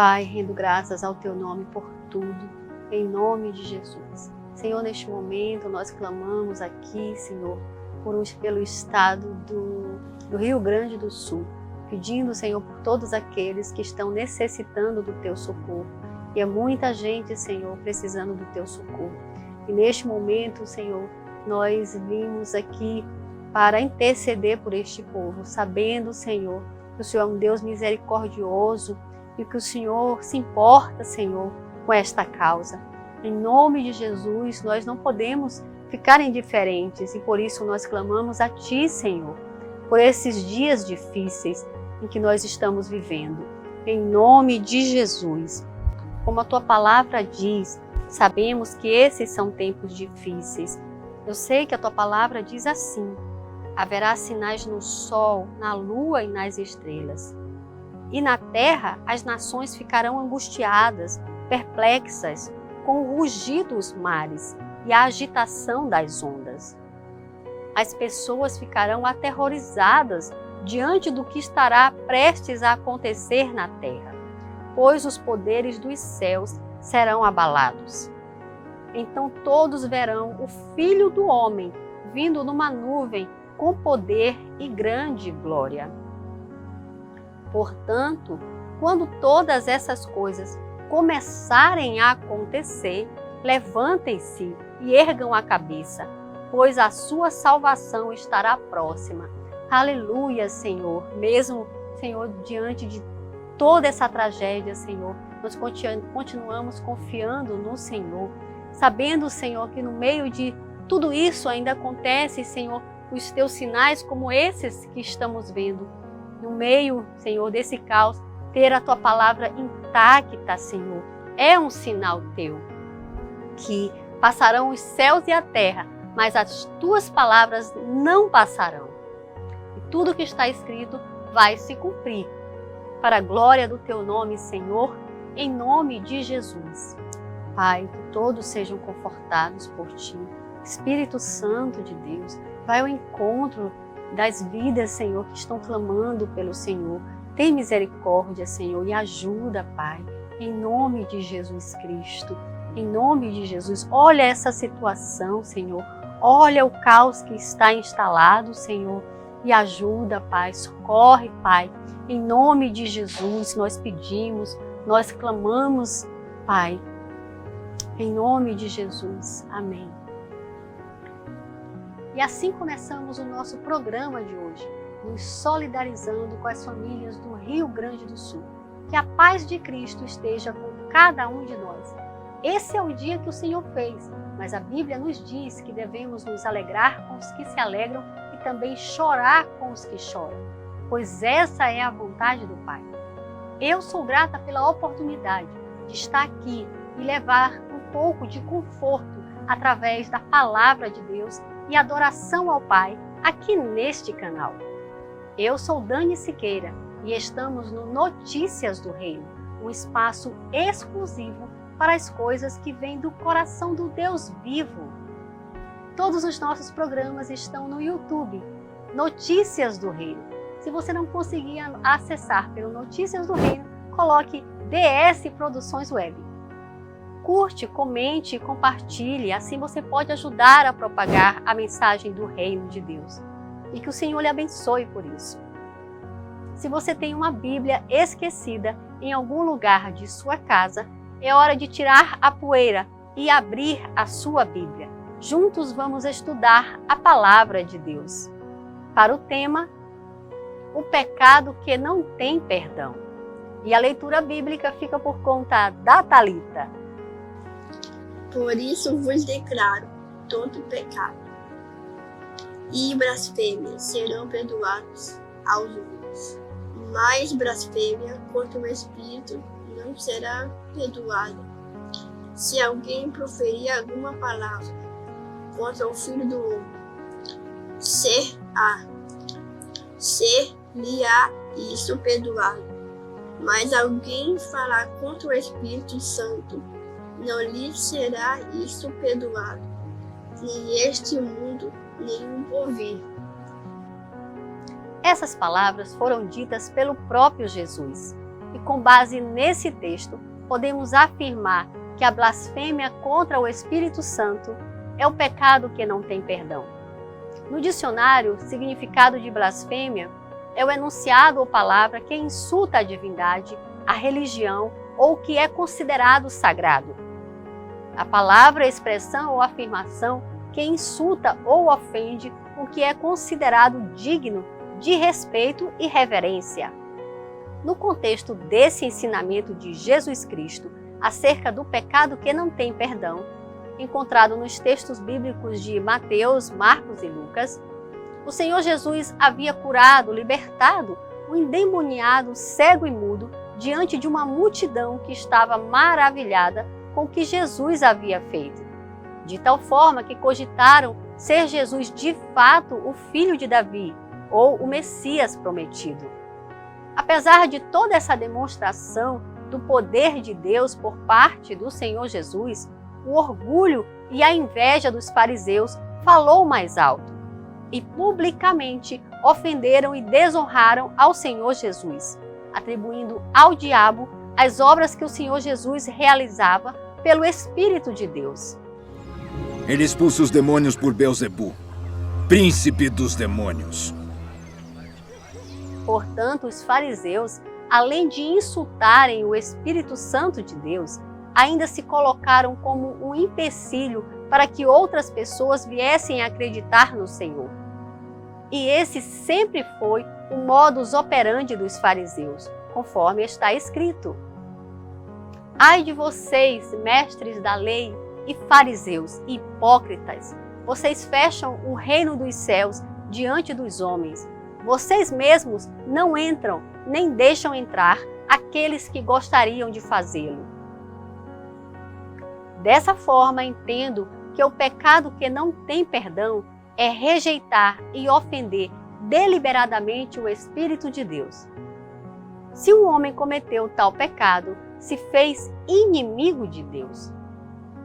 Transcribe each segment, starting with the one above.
Pai, rendo graças ao Teu nome por tudo, em nome de Jesus. Senhor, neste momento nós clamamos aqui, Senhor, pelo estado do Rio Grande do Sul, pedindo, Senhor, por todos aqueles que estão necessitando do Teu socorro. E é muita gente, Senhor, precisando do Teu socorro. E neste momento, Senhor, nós vimos aqui para interceder por este povo, sabendo, Senhor, que o Senhor é um Deus misericordioso e que o Senhor se importa, Senhor, com esta causa. Em nome de Jesus, nós não podemos ficar indiferentes e por isso nós clamamos a Ti, Senhor, por esses dias difíceis em que nós estamos vivendo. Em nome de Jesus, como a Tua palavra diz, sabemos que esses são tempos difíceis. Eu sei que a Tua palavra diz assim: haverá sinais no sol, na lua e nas estrelas. E na terra as nações ficarão angustiadas, perplexas, com o rugido dos mares e a agitação das ondas. As pessoas ficarão aterrorizadas diante do que estará prestes a acontecer na terra, pois os poderes dos céus serão abalados. Então todos verão o Filho do Homem vindo numa nuvem com poder e grande glória. Portanto, quando todas essas coisas começarem a acontecer, levantem-se e ergam a cabeça, pois a sua salvação estará próxima. Aleluia, Senhor. Mesmo, Senhor, diante de toda essa tragédia, Senhor, nós continuamos confiando no Senhor, sabendo, Senhor, que no meio de tudo isso ainda acontece, Senhor, os Teus sinais como esses que estamos vendo. No meio, Senhor, desse caos, ter a Tua palavra intacta, Senhor, é um sinal Teu, que passarão os céus e a terra, mas as Tuas palavras não passarão. E tudo que está escrito vai se cumprir, para a glória do Teu nome, Senhor, em nome de Jesus. Pai, que todos sejam confortados por Ti. Espírito Santo de Deus, vai ao encontro das vidas, Senhor, que estão clamando pelo Senhor. Tem misericórdia, Senhor, e ajuda, Pai, em nome de Jesus Cristo. Em nome de Jesus, olha essa situação, Senhor. Olha o caos que está instalado, Senhor, e ajuda, Pai. Socorre, Pai. Em nome de Jesus, nós pedimos, nós clamamos, Pai. Em nome de Jesus. Amém. E assim começamos o nosso programa de hoje, nos solidarizando com as famílias do Rio Grande do Sul. Que a paz de Cristo esteja com cada um de nós. Esse é o dia que o Senhor fez, mas a Bíblia nos diz que devemos nos alegrar com os que se alegram e também chorar com os que choram, pois essa é a vontade do Pai. Eu sou grata pela oportunidade de estar aqui e levar um pouco de conforto através da palavra de Deus e adoração ao Pai aqui neste canal. Eu sou Dani Siqueira e estamos no Notícias do Reino, um espaço exclusivo para as coisas que vêm do coração do Deus vivo. Todos os nossos programas estão no YouTube, Notícias do Reino. Se você não conseguir acessar pelo Notícias do Reino, coloque DS Produções Web. Curte, comente e compartilhe, assim você pode ajudar a propagar a mensagem do Reino de Deus. E que o Senhor lhe abençoe por isso. Se você tem uma Bíblia esquecida em algum lugar de sua casa, é hora de tirar a poeira e abrir a sua Bíblia. Juntos vamos estudar a Palavra de Deus. Para o tema, o pecado que não tem perdão. E a leitura bíblica fica por conta da Thalita. Por isso vos declaro todo pecado e blasfêmia serão perdoados aos homens, mas blasfêmia contra o Espírito não será perdoada. Se alguém proferir alguma palavra contra o Filho do Homem, ser-lhe-á isso perdoado. Mas alguém falar contra o Espírito Santo, não lhe será isso perdoado, nem neste mundo, nem no porvir. Essas palavras foram ditas pelo próprio Jesus. E com base nesse texto, podemos afirmar que a blasfêmia contra o Espírito Santo é o pecado que não tem perdão. No dicionário, o significado de blasfêmia é o enunciado ou palavra que insulta a divindade, a religião ou o que é considerado sagrado. A palavra, expressão ou afirmação que insulta ou ofende o que é considerado digno de respeito e reverência. No contexto desse ensinamento de Jesus Cristo acerca do pecado que não tem perdão, encontrado nos textos bíblicos de Mateus, Marcos e Lucas, o Senhor Jesus havia curado, libertado o endemoniado cego e mudo diante de uma multidão que estava maravilhada com o que Jesus havia feito, de tal forma que cogitaram ser Jesus de fato o filho de Davi ou o Messias prometido. Apesar de toda essa demonstração do poder de Deus por parte do Senhor Jesus, o orgulho e a inveja dos fariseus falou mais alto e publicamente ofenderam e desonraram ao Senhor Jesus, atribuindo ao diabo as obras que o Senhor Jesus realizava pelo Espírito de Deus. Ele expulsa os demônios por Beelzebu, príncipe dos demônios. Portanto, os fariseus, além de insultarem o Espírito Santo de Deus, ainda se colocaram como um empecilho para que outras pessoas viessem a acreditar no Senhor. E esse sempre foi o modus operandi dos fariseus, conforme está escrito. Ai de vocês, mestres da lei e fariseus, hipócritas! Vocês fecham o reino dos céus diante dos homens. Vocês mesmos não entram, nem deixam entrar aqueles que gostariam de fazê-lo. Dessa forma, entendo que o pecado que não tem perdão é rejeitar e ofender deliberadamente o Espírito de Deus. Se um homem cometeu tal pecado, se fez inimigo de Deus.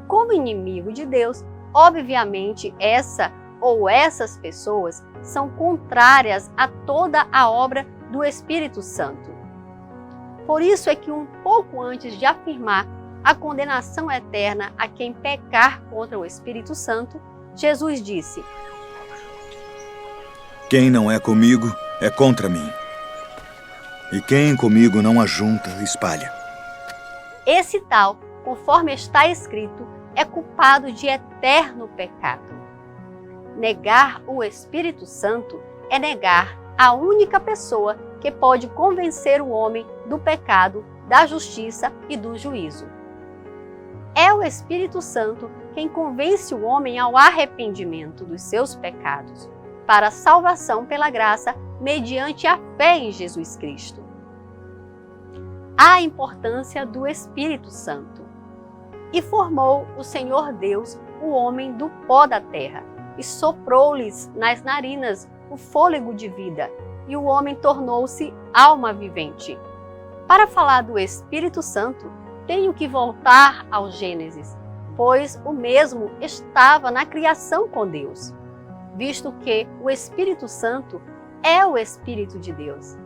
Como inimigo de Deus, obviamente essa ou essas pessoas são contrárias a toda a obra do Espírito Santo. Por isso é que um pouco antes de afirmar a condenação eterna a quem pecar contra o Espírito Santo, Jesus disse: Quem não é comigo é contra mim. E quem comigo não ajunta, espalha. Esse tal, conforme está escrito, é culpado de eterno pecado. Negar o Espírito Santo é negar a única pessoa que pode convencer o homem do pecado, da justiça e do juízo. É o Espírito Santo quem convence o homem ao arrependimento dos seus pecados, para a salvação pela graça mediante a fé em Jesus Cristo. A importância do Espírito Santo. E formou o Senhor Deus o homem do pó da terra, e soprou-lhes nas narinas o fôlego de vida, e o homem tornou-se alma vivente. Para falar do Espírito Santo, tenho que voltar ao Gênesis, pois o mesmo estava na criação com Deus, visto que o Espírito Santo é o Espírito de Deus.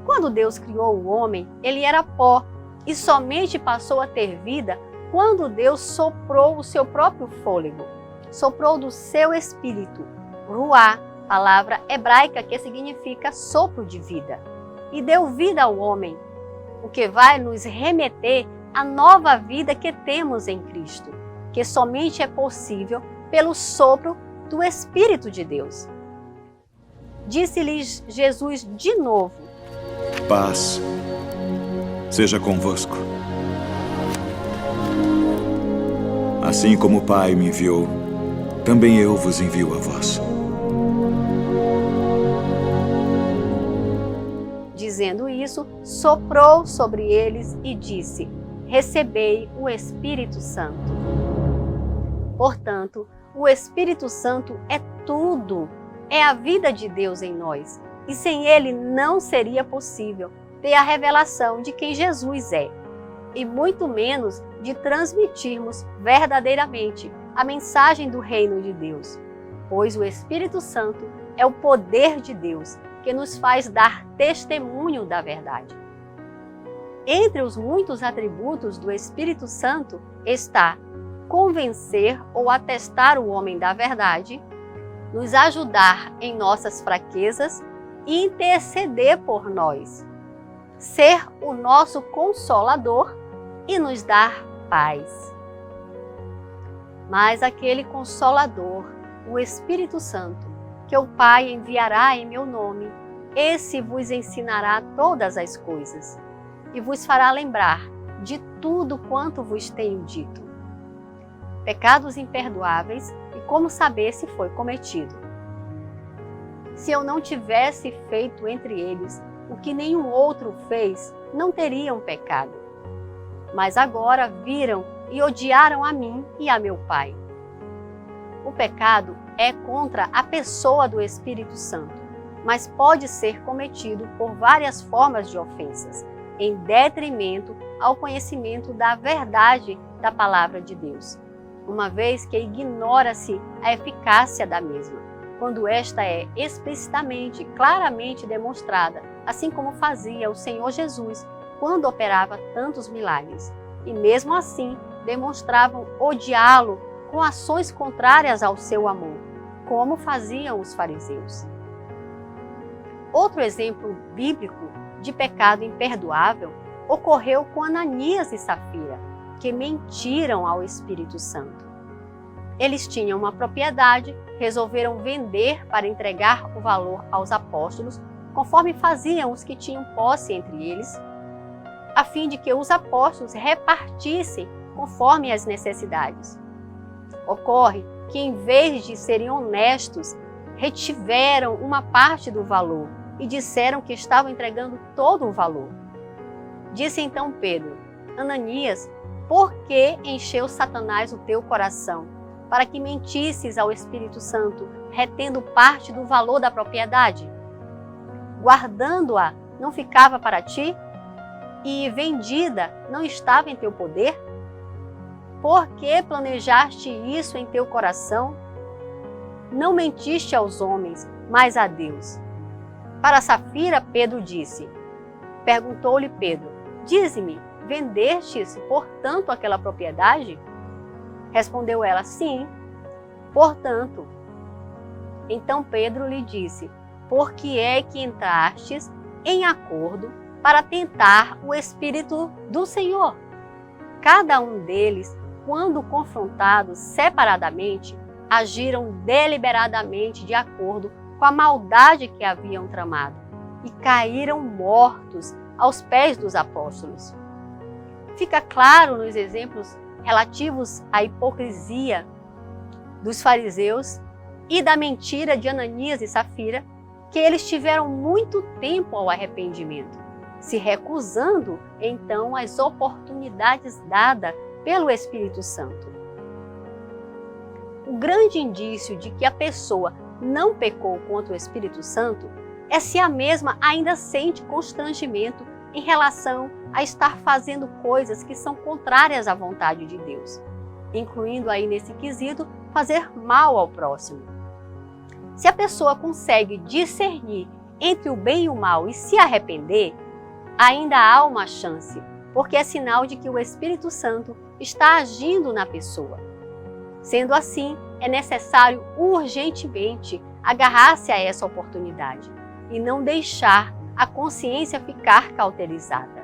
Quando Deus criou o homem, ele era pó e somente passou a ter vida quando Deus soprou o seu próprio fôlego, soprou do seu espírito, ruá, palavra hebraica que significa sopro de vida, e deu vida ao homem, o que vai nos remeter à nova vida que temos em Cristo, que somente é possível pelo sopro do Espírito de Deus. Disse-lhes Jesus de novo: Paz seja convosco. Assim como o Pai me enviou, também eu vos envio a vós. Dizendo isso, soprou sobre eles e disse: Recebei o Espírito Santo. Portanto, o Espírito Santo é tudo, é a vida de Deus em nós, e sem ele não seria possível ter a revelação de quem Jesus é, e muito menos de transmitirmos verdadeiramente a mensagem do reino de Deus, pois o Espírito Santo é o poder de Deus que nos faz dar testemunho da verdade. Entre os muitos atributos do Espírito Santo está convencer ou atestar o homem da verdade, nos ajudar em nossas fraquezas e interceder por nós, ser o nosso consolador e nos dar paz. Mas aquele Consolador, o Espírito Santo, que o Pai enviará em meu nome, esse vos ensinará todas as coisas e vos fará lembrar de tudo quanto vos tenho dito. Pecados imperdoáveis e como saber se foi cometido. Se eu não tivesse feito entre eles o que nenhum outro fez, não teriam pecado. Mas agora viram e odiaram a mim e a meu Pai. O pecado é contra a pessoa do Espírito Santo, mas pode ser cometido por várias formas de ofensas, em detrimento ao conhecimento da verdade da palavra de Deus, uma vez que ignora-se a eficácia da mesma, quando esta é explicitamente, claramente demonstrada, assim como fazia o Senhor Jesus quando operava tantos milagres, e mesmo assim demonstravam odiá-lo com ações contrárias ao seu amor, como faziam os fariseus. Outro exemplo bíblico de pecado imperdoável ocorreu com Ananias e Safira, que mentiram ao Espírito Santo. Eles tinham uma propriedade, resolveram vender para entregar o valor aos apóstolos, conforme faziam os que tinham posse entre eles, a fim de que os apóstolos repartissem conforme as necessidades. Ocorre que, em vez de serem honestos, retiveram uma parte do valor e disseram que estavam entregando todo o valor. Disse então Pedro: Ananias, por que encheu Satanás o teu coração, para que mentisses ao Espírito Santo, retendo parte do valor da propriedade? Guardando-a, não ficava para ti? E vendida, não estava em teu poder? Por que planejaste isso em teu coração? Não mentiste aos homens, mas a Deus. Para Safira, Pedro disse. Perguntou-lhe Pedro: dize-me, vendestes, portanto, aquela propriedade? Respondeu ela: sim. Portanto. Então Pedro lhe disse: por que é que entrastes em acordo para tentar o Espírito do Senhor? Cada um deles, quando confrontados separadamente, agiram deliberadamente de acordo com a maldade que haviam tramado e caíram mortos aos pés dos apóstolos. Fica claro nos exemplos relativos à hipocrisia dos fariseus e da mentira de Ananias e Safira que eles tiveram muito tempo ao arrependimento, se recusando então às oportunidades dadas pelo Espírito Santo. O grande indício de que a pessoa não pecou contra o Espírito Santo é se a mesma ainda sente constrangimento em relação a estar fazendo coisas que são contrárias à vontade de Deus, incluindo aí nesse quesito fazer mal ao próximo. Se a pessoa consegue discernir entre o bem e o mal e se arrepender, ainda há uma chance, porque é sinal de que o Espírito Santo está agindo na pessoa. Sendo assim, é necessário urgentemente agarrar-se a essa oportunidade e não deixar a consciência ficar cauterizada,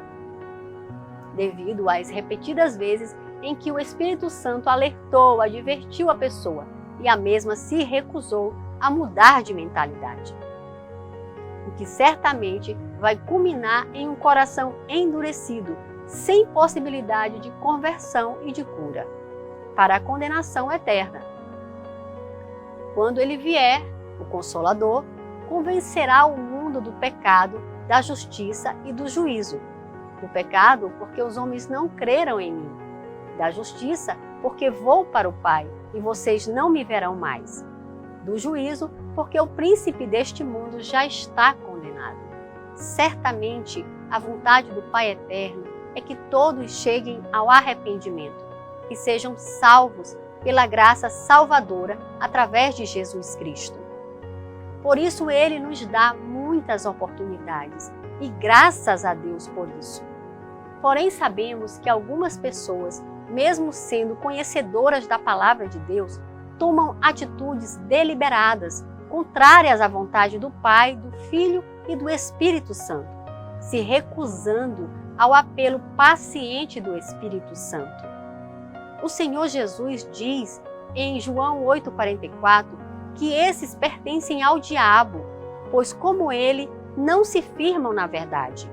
devido às repetidas vezes em que o Espírito Santo alertou, advertiu a pessoa e a mesma se recusou a mudar de mentalidade. O que certamente vai culminar em um coração endurecido, sem possibilidade de conversão e de cura, para a condenação eterna. Quando ele vier, o Consolador convencerá o mundo do pecado, da justiça e do juízo. Do pecado, porque os homens não creram em mim. Da justiça, porque vou para o Pai e vocês não me verão mais. Do juízo, porque o príncipe deste mundo já está condenado. Certamente, a vontade do Pai Eterno é que todos cheguem ao arrependimento e sejam salvos pela graça salvadora através de Jesus Cristo. Por isso, Ele nos dá muitas oportunidades e graças a Deus por isso. Porém, sabemos que algumas pessoas, mesmo sendo conhecedoras da palavra de Deus, tomam atitudes deliberadas, contrárias à vontade do Pai, do Filho e do Espírito Santo, se recusando ao apelo paciente do Espírito Santo. O Senhor Jesus diz em João 8,44 que esses pertencem ao diabo, pois como ele, não se firmam na verdade.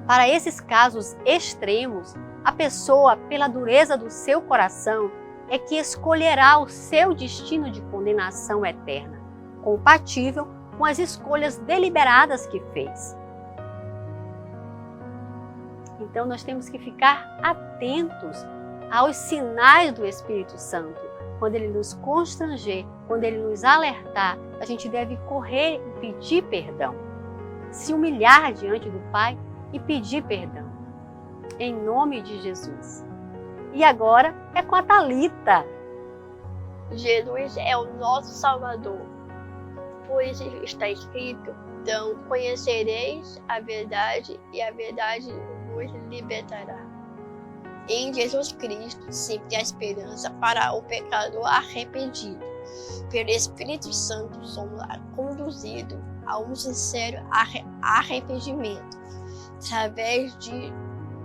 Para esses casos extremos, a pessoa, pela dureza do seu coração, é que escolherá o seu destino de condenação eterna, compatível com as escolhas deliberadas que fez. Então nós temos que ficar atentos aos sinais do Espírito Santo. Quando ele nos constranger, quando ele nos alertar, a gente deve correr e pedir perdão. Se humilhar diante do Pai e pedir perdão. Em nome de Jesus. E agora é com a Thalita. Jesus é o nosso Salvador. Pois está escrito: então conhecereis a verdade e a verdade vos libertará. Em Jesus Cristo sempre há esperança para o pecador arrependido. Pelo Espírito Santo somos conduzidos a um sincero arrependimento, através de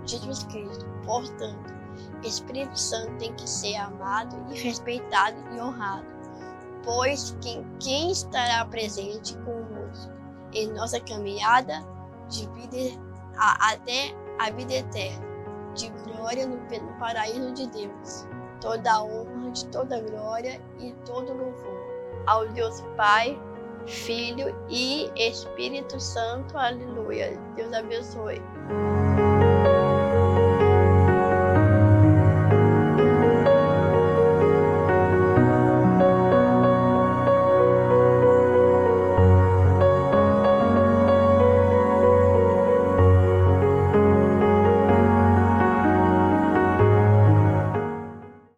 Jesus Cristo. Portanto, o Espírito Santo tem que ser amado e respeitado e honrado, pois quem estará presente conosco em nossa caminhada de vida até a vida eterna, de glória no paraíso de Deus. Toda a honra, de toda a glória e todo louvor ao Deus Pai, Filho e Espírito Santo. Aleluia. Deus abençoe.